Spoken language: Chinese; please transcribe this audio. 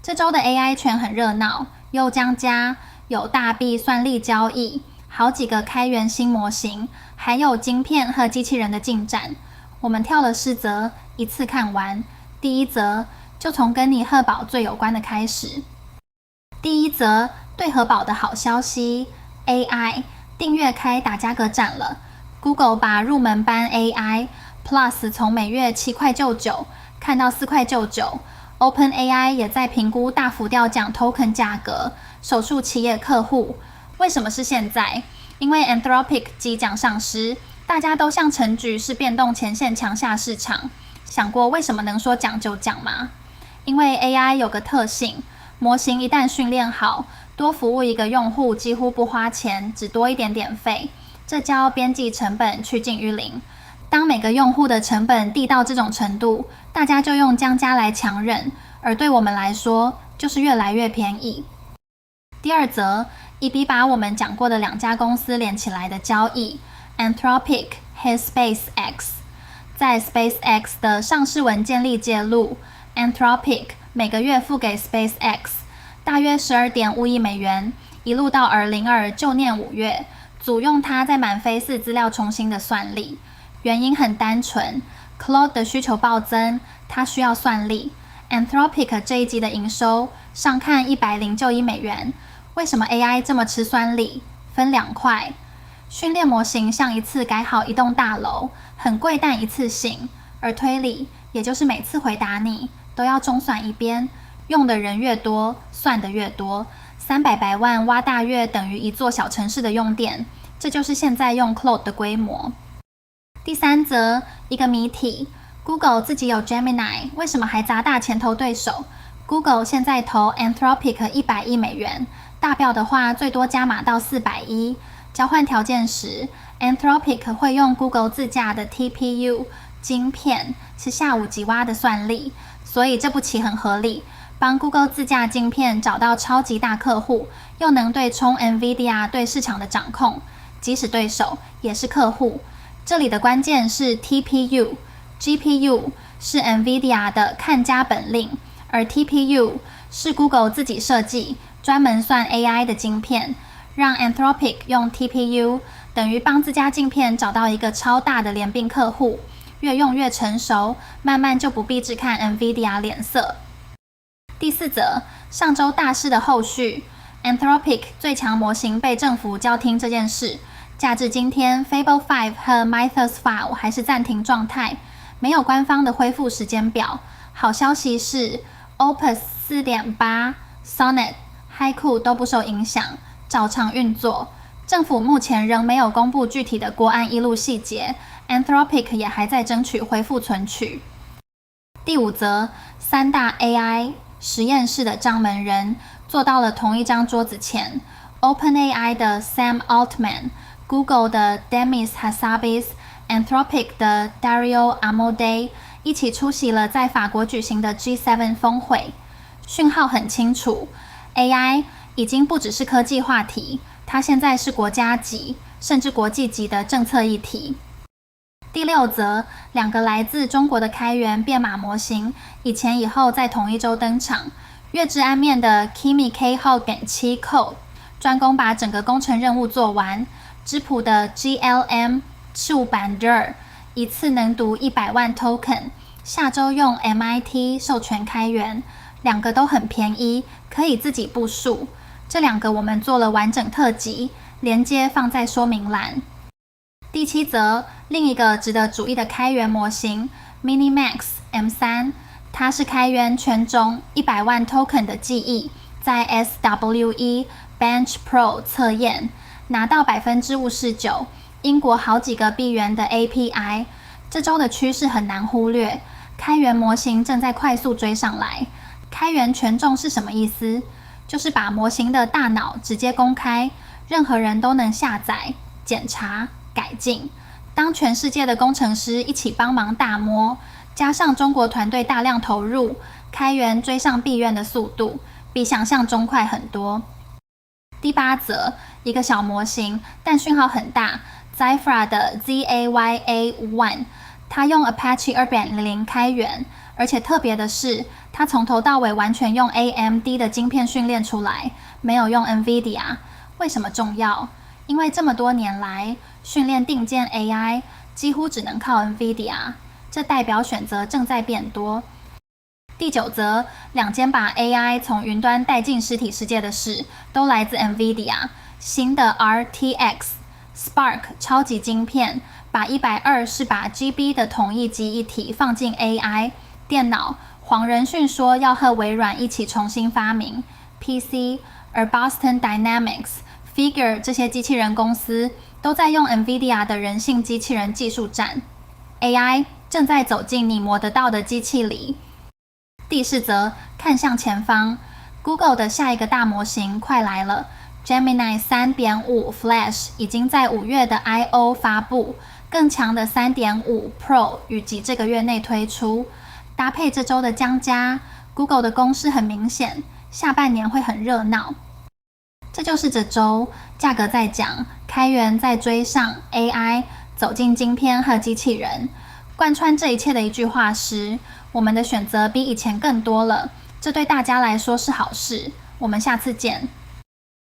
这周的 AI 圈很热闹，又将加有大币算力交易，好几个开源新模型，还有晶片和机器人的进展。我们跳了4则，一次看完。第一则就从跟你贺宝最有关的开始。第一则对核保的好消息 ，AI 订阅开打价格战了。Google 把入门班 AI Plus 从每月7.99块看到4.99块，OpenAI 也在评估大幅调降 token 价格，手术企业客户。为什么是现在？因为 Anthropic 即将上市，大家都像陈局是变动前线强下市场。想过为什么能说讲就讲吗？因为 AI 有个特性，模型一旦训练好，多服务一个用户几乎不花钱，只多一点点费，这叫边际成本趋近于零。当每个用户的成本低到这种程度，大家就用将加来强忍，而对我们来说，就是越来越便宜。第二则，一笔把我们讲过的2家公司连起来的交易 ，Anthropic 和 SpaceX。在 SpaceX 的上市文件里揭露 ，Anthropic 每个月付给 SpaceX 大约12.5亿美元，一路到2022就念5月，组用它在满飞4资料重新的算力。原因很单纯 ，Claude 的需求暴增，它需要算力。Anthropic 这一季的营收上看109亿美元。为什么 AI 这么吃算力？分2块。训练模型像一次改好一栋大楼，很贵但一次性；而推理，也就是每次回答你都要中算一遍，用的人越多，算的越多。300百万挖大约等于一座小城市的用电，这就是现在用 Claude 的规模。第3则，一个谜题 ：Google 自己有 Gemini， 为什么还砸大钱投对手 ？Google 现在投 Anthropic 100亿美元，大标的话最多加码到400亿。交换条件时 ，Anthropic 会用 Google 自家的 TPU 晶片，是下5级挖的算力，所以这步棋很合理，帮 Google 自家晶片找到超级大客户，又能对冲 NVIDIA 对市场的掌控，即使对手也是客户。这里的关键是 TPU、GPU 是 NVIDIA 的看家本领，而 TPU 是 Google 自己设计，专门算 AI 的晶片。让 Anthropic 用 TPU 等于帮自家镜片找到一个超大的联并客户，越用越成熟，慢慢就不必只看 NVIDIA 脸色。第4则，上周大事的后续 ，Anthropic 最强模型被政府叫停这件事，假至今天 Fable 5和 Mythos File 还是暂停状态，没有官方的恢复时间表。好消息是 Opus 4.8、Sonnet、Haiku 都不受影响。照常运作，政府目前仍没有公布具体的国安一路细节 ，Anthropic 也还在争取恢复存取。第5则，3大 AI 实验室的掌门人坐到了同一张桌子前 ，OpenAI 的 Sam Altman、Google 的 Demis Hassabis、Anthropic 的 Dario Amodei 一起出席了在法国举行的 G7 峰会。讯号很清楚 ，AI已经不只是科技话题，它现在是国家级甚至国际级的政策议题。第6则，2个来自中国的开源编码模型，以前以后在同一周登场。月之安面的 Kimi K 号给7 Code， 专攻把整个工程任务做完。质朴的 GLM 数版 DIR 一次能读100万 token， 下周用 MIT 授权开源，2个都很便宜，可以自己部署。这2个我们做了完整特辑，连接放在说明栏。第7则，另一个值得注意的开源模型 Minimax M3， 它是开源权重100万 token 的记忆，在 SWE Bench Pro 测验拿到 59%， 英国好几个闭源的 API。这周的趋势很难忽略，开源模型正在快速追上来。开源权重是什么意思？就是把模型的大脑直接公开，任何人都能下载、检查、改进。当全世界的工程师一起帮忙大摸，加上中国团队大量投入，开源追上闭源的速度，比想象中快很多。第8则，一个小模型，但讯号很大 ，Zafra 的 ZAYA1，它用 Apache 2.0开源，而且特别的是，它从头到尾完全用 AMD 的晶片训练出来，没有用 NVIDIA。为什么重要？因为这么多年来，训练定件 AI 几乎只能靠 NVIDIA， 这代表选择正在变多。第9则，2间把 AI 从云端带进实体世界的事，都来自 NVIDIA。新的 RTX Spark 超级晶片，把120把 GB 的同一记忆体放进 AI 电脑。黄仁勋说要和微软一起重新发明 PC， 而 Boston Dynamics、Figure 这些机器人公司都在用 NVIDIA 的人性机器人技术战。AI 正在走进你摸得到的机器里。第4则，看向前方 ，Google 的下一个大模型快来了。Gemini 3.5 Flash 已经在5月的 I/O 发布，更强的3.5 Pro 预计这个月内推出。搭配这周的降价 ，Google 的攻势很明显，下半年会很热闹。这就是这周价格在讲，开源在追上 AI， 走进晶片和机器人。贯穿这一切的一句话是：我们的选择比以前更多了，这对大家来说是好事。我们下次见。